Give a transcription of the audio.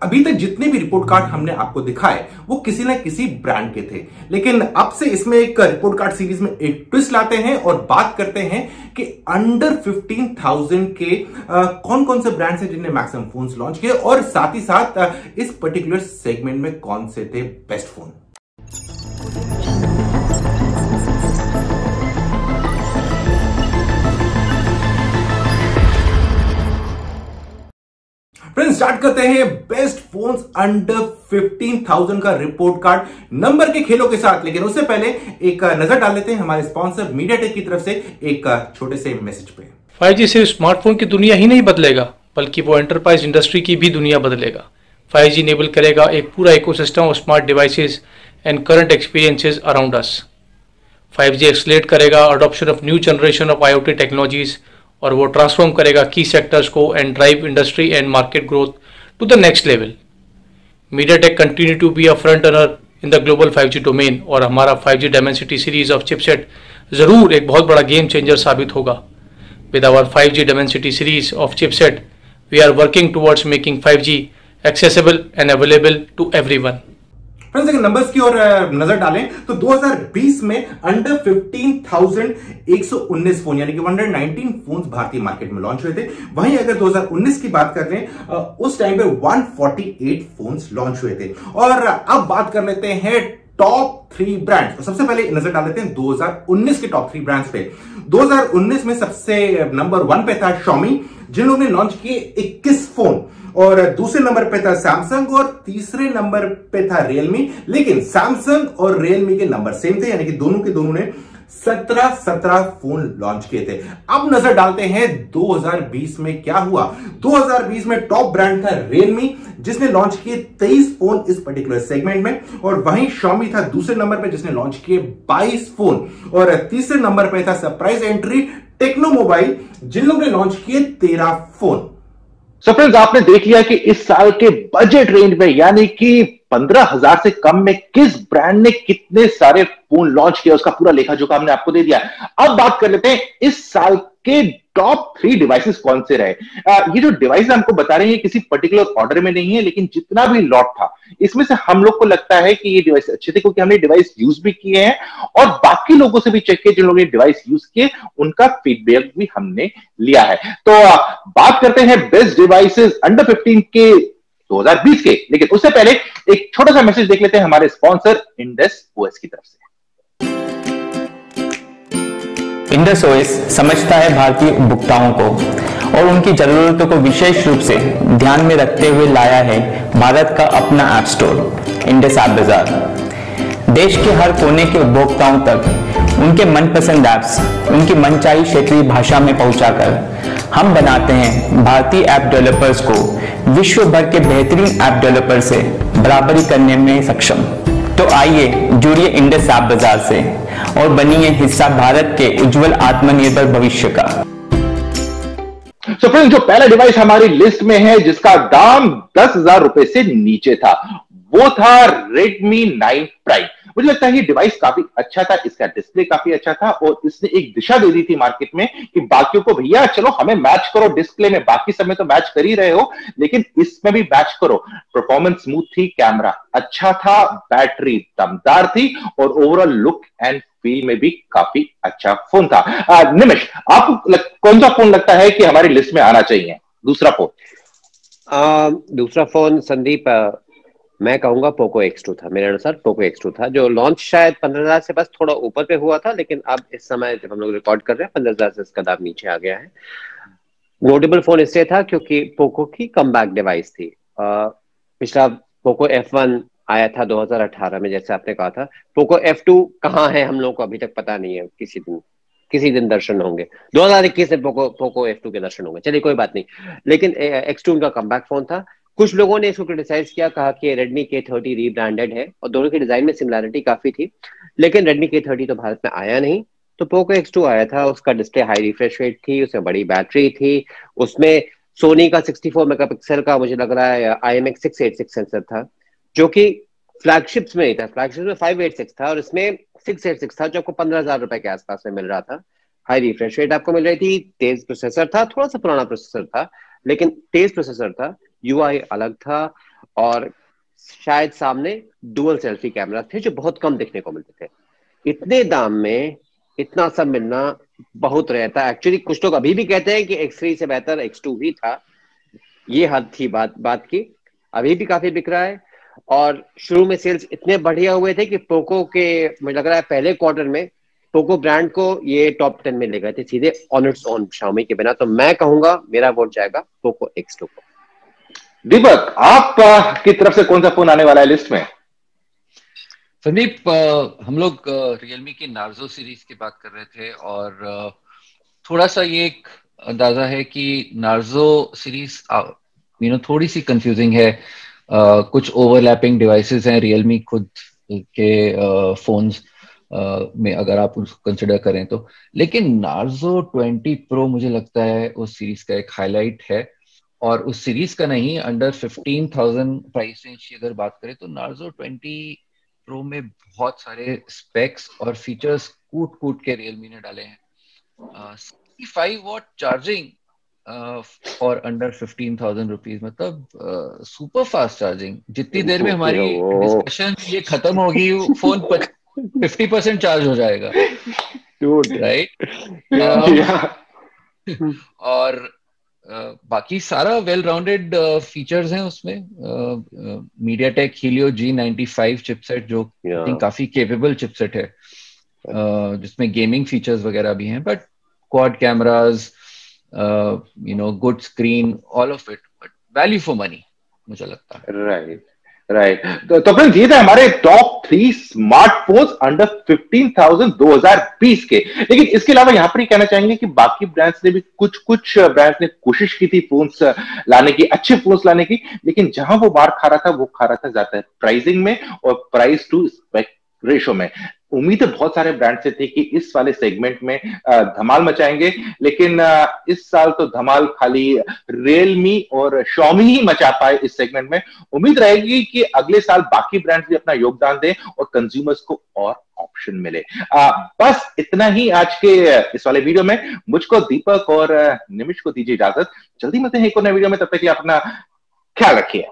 अभी तक जितने भी रिपोर्ट कार्ड हमने आपको दिखाए वो किसी ना किसी ब्रांड के थे, लेकिन अब से इसमें एक रिपोर्ट कार्ड सीरीज में एक ट्विस्ट लाते हैं और बात करते हैं कि अंडर 15,000 के कौन कौन से ब्रांड्स हैं जिन्होंने मैक्सिमम फोन्स लॉन्च किए और साथ ही साथ इस पर्टिकुलर सेगमेंट में कौन से थे बेस्ट फोन। फ्रेंड्स, स्टार्ट करते हैं बेस्ट फोन्स अंडर 15,000 का रिपोर्ट कार्ड नंबर के खेलों के साथ। लेकिन उससे पहले एक नजर डाल लेते हैं हमारे स्पॉन्सर मीडियाटेक की तरफ से एक छोटे से मैसेज पे। 5G सिर्फ स्मार्टफोन की दुनिया ही नहीं बदलेगा, बल्कि वो एंटरप्राइज इंडस्ट्री की भी दुनिया बदलेगा। 5G इनेबल करेगा एक पूरा ecosystem of smart devices and current experiences around us. 5G accelerate करेगा adoption of new generation of IoT technologies, और वो ट्रांसफॉर्म करेगा की सेक्टर्स को and drive industry and market growth to the next level. MediaTek continue to be a front runner in the global 5G domain, और हमारा 5G Dimensity series of chipset जरूर एक बहुत बड़ा गेम चेंजर साबित होगा। With our 5G Dimensity series of chipset we are working towards making 5G accessible and available to everyone. Friends, अगर numbers की ओर नजर डालें तो 2020 में अंडर 15,119 फोन यानी कि 119 फोन भारतीय मार्केट में लॉन्च हुए थे। वहीं अगर 2019 की बात कर लें उस टाइम पे 148 फोन लॉन्च हुए थे। और अब बात कर लेते हैं टॉप 3 ब्रांड्स। तो सबसे पहले नजर डाल लेते हैं 2019 के टॉप 3 ब्रांड्स पे। 2019 में सबसे नंबर 1 पे था Xiaomi, जिन लोगों ने लॉन्च किए 21 फोन, और दूसरे नंबर पे था सैमसंग और तीसरे नंबर पे था रियलमी। लेकिन सैमसंग और रियलमी के नंबर सेम थे, यानी कि दोनों के दोनों ने 17 फोन लॉन्च किए थे। अब नजर डालते हैं 2020 में क्या हुआ। 2020 में टॉप ब्रांड था रियलमी, जिसने लॉन्च किए 23 फोन इस पर्टिकुलर सेगमेंट में, और वहीं Xiaomi था दूसरे नंबर पे जिसने लॉन्च किए 22 फोन, और तीसरे नंबर पे था सरप्राइज एंट्री टेक्नो मोबाइल, जिन लोगों ने लॉन्च किए 13 फोन। सो फ्रेंड्स, आपने देख लिया कि इस साल के बजट रेंज में यानी कि 15,000 से कम में किस ब्रांड ने कितने सारे फोन लॉन्च किया, उसका पूरा लेखा जोखा हमने आपको दे दिया। अब बात कर लेते हैं इस साल के टॉप 3 डिवाइसेस कौन से रहे। ये जो डिवाइस हमको बता रहे हैं किसी पर्टिकुलर ऑर्डर में नहीं है, लेकिन जितना भी लॉट था इसमें से हम लोग को लगता है कि ये डिवाइस अच्छे थे, क्योंकि हमने डिवाइस यूज भी किए हैं और बाकी लोगों से भी चेक किए जिन लोगों ने डिवाइस यूज किए, उनका फीडबैक भी हमने लिया है। तो बात करते हैं बेस्ट डिवाइसेस अंडर 15 के 2020 के। लेकिन उससे पहले एक छोटा सा मैसेज देख लेते हैं हमारे स्पॉन्सर इंडस ओएस की तरफ से। इंडस ओएस समझता है भारतीय उपभोक्ताओं को और उनकी जरूरतों को विशेष रूप से ध्यान में रखते हुए लाया है भारत का अपना ऐप स्टोर इंडस ऐप बाजार। देश के हर कोने के उपभोक्ताओं तक उनके मनपसंद ऐप्स उनकी मनचाही क्षेत्रीय भाषा में पहुंचाकर हम बनाते हैं भारतीय ऐप डेवलपर्स को विश्व भर के बेहतरीन ऐप डेवलपर से बराबरी करने में सक्षम। तो आइए जुड़िए इंडस ऐप बाजार से और बनिए हिस्सा भारत के उज्जवल आत्मनिर्भर भविष्य का। तो फ्रेंड्स, जो पहला डिवाइस हमारी लिस्ट में है जिसका दाम 10,000 रुपए से नीचे था, वो था Redmi 9 Prime। मुझे लगता है ये डिवाइस काफी अच्छा था, इसका डिस्प्ले काफी अच्छा था और इसने एक दिशा दे दी थी मार्केट में कि बाकियों को भैया चलो हमें मैच करो डिस्प्ले में, बाकी समय तो मैच कर ही रहे हो लेकिन इसमें भी मैच करो। परफॉर्मेंस स्मूथ थी, कैमरा अच्छा था, बैटरी दमदार थी और ओवरऑल लुक एंड फील में भी काफी अच्छा फोन था। निमिष, आपको कौन सा फोन लगता है कि हमारी लिस्ट में आना चाहिए? दूसरा फोन दूसरा फोन संदीप, मैं कहूंगा पोको X2 था। मेरे अनुसार पोको X2 था, जो लॉन्च शायद 15,000 से बस थोड़ा ऊपर पे हुआ था, लेकिन अब इस समय जब हम लोग रिकॉर्ड कर रहे हैं 15,000 से इसका दाम नीचे आ गया है। नोटेबल फोन इसलिए था क्योंकि पोको की कमबैक डिवाइस थी। पिछला पोको F1 आया था 2018 में, जैसे आपने कहा था। पोको F2 कहाँ है हम लोग को अभी तक पता नहीं है, किसी दिन दर्शन होंगे। 2021 में पोको F2 के दर्शन होंगे, चलिए कोई बात नहीं। लेकिन X2 उनका कमबैक फोन था। कुछ लोगों ने इसको क्रिटिसाइज किया, कहा कि Redmi K30 रीब्रांडेड है और दोनों के डिजाइन में सिमिलरिटी काफी थी, लेकिन Redmi K30 तो भारत में आया नहीं, तो पोको X2 आया था। उसका डिस्प्ले हाई रिफ्रेश रेट थी, उसमें बड़ी बैटरी थी, उसमें सोनी का 64 मेगापिक्सल का मुझे लग रहा है IMX 686 सेंसर था, जो कि फ्लैगशिप्स में नहीं था। फ्लैगशिप्स में 586 था और इसमें 686 था, जो आपको 15,000 रुपए के आसपास में मिल रहा था। हाई रिफ्रेश रेट आपको मिल रही थी, तेज प्रोसेसर था, थोड़ा सा पुराना प्रोसेसर था लेकिन तेज प्रोसेसर था, UI अलग था और शायद सामने डुअल सेल्फी कैमरा थे जो बहुत कम देखने को मिलते थे। इतने दाम में इतना सब मिलना बहुत रेयर था। एक्चुअली कुछ लोग अभी भी कहते हैं कि X3 से बेहतर X2 ही था, ये हद थी बात की। अभी भी काफी बिक रहा है और शुरू में सेल्स इतने बढ़िया हुए थे कि पोको के मुझे लग रहा है पहले क्वार्टर में पोको ब्रांड को ये टॉप 10 में ले गए थे सीधे ऑन इट्स ओन Xiaomi के बिना। तो मैं कहूंगा मेरा वोट जाएगा पोको X2 को। दीपक, आप की तरफ से कौन सा फोन आने वाला है लिस्ट में? संदीप, हम लोग रियलमी की नार्जो सीरीज की बात कर रहे थे और थोड़ा सा ये एक अंदाजा है कि नार्जो सीरीज थोड़ी सी कंफ्यूजिंग है। कुछ ओवरलैपिंग डिवाइसेस हैं रियलमी खुद के फोन्स में अगर आप उसको कंसिडर करें तो, लेकिन नार्जो 20 प्रो मुझे लगता है उस सीरीज का एक हाईलाइट है। और उस सीरीज का नहीं, अंडर 15,000 प्राइस रेंज की अगर बात करें तो नार्जो 20 प्रो में बहुत सारे स्पेक्स और फीचर्स कूट के रियलमी ने डाले हैं। 65 watt charging for under 15,000 rupees, मतलब सुपर फास्ट चार्जिंग। जितनी देर में हमारी डिस्कशन ये खत्म होगी फोन 50% चार्ज हो जाएगा, राइट? और बाकी सारा वेल राउंडेड फीचर्स हैं उसमें। मीडियाटेक हीलियो G95 चिपसेट जो आई थिंक काफी केपेबल चिपसेट है, जिसमें गेमिंग फीचर्स वगैरह भी हैं, but quad cameras, good screen, all of it, but value for money मुझे लगता है। राइट। तो फ्रेंड्स, ये थे हमारे टॉप 3 स्मार्टफोन्स अंडर 15,000 2020 के। लेकिन इसके अलावा यहां पर ही कहना चाहेंगे कि बाकी ब्रांड्स ने भी कुछ ब्रांड्स ने कोशिश की थी फोन्स लाने की, अच्छे फोन्स लाने की, लेकिन जहां वो मार खा रहा था वो खा रहा था ज्यादा प्राइसिंग में और प्राइस टू स्पेक रेशो में। उम्मीद बहुत सारे ब्रांड से थी कि इस वाले सेगमेंट में धमाल मचाएंगे, लेकिन इस साल तो धमाल खाली रियलमी और Xiaomi ही मचा पाए इस सेगमेंट में। उम्मीद रहेगी कि अगले साल बाकी ब्रांड्स भी अपना योगदान दें और कंज्यूमर्स को और ऑप्शन मिले। बस इतना ही आज के इस वाले वीडियो में। मुझको, दीपक और निमिष को दीजिए इजाजत। जल्दी मिलते हैं एक और नए वीडियो में, तब तक के लिए अपना ख्याल रखिए।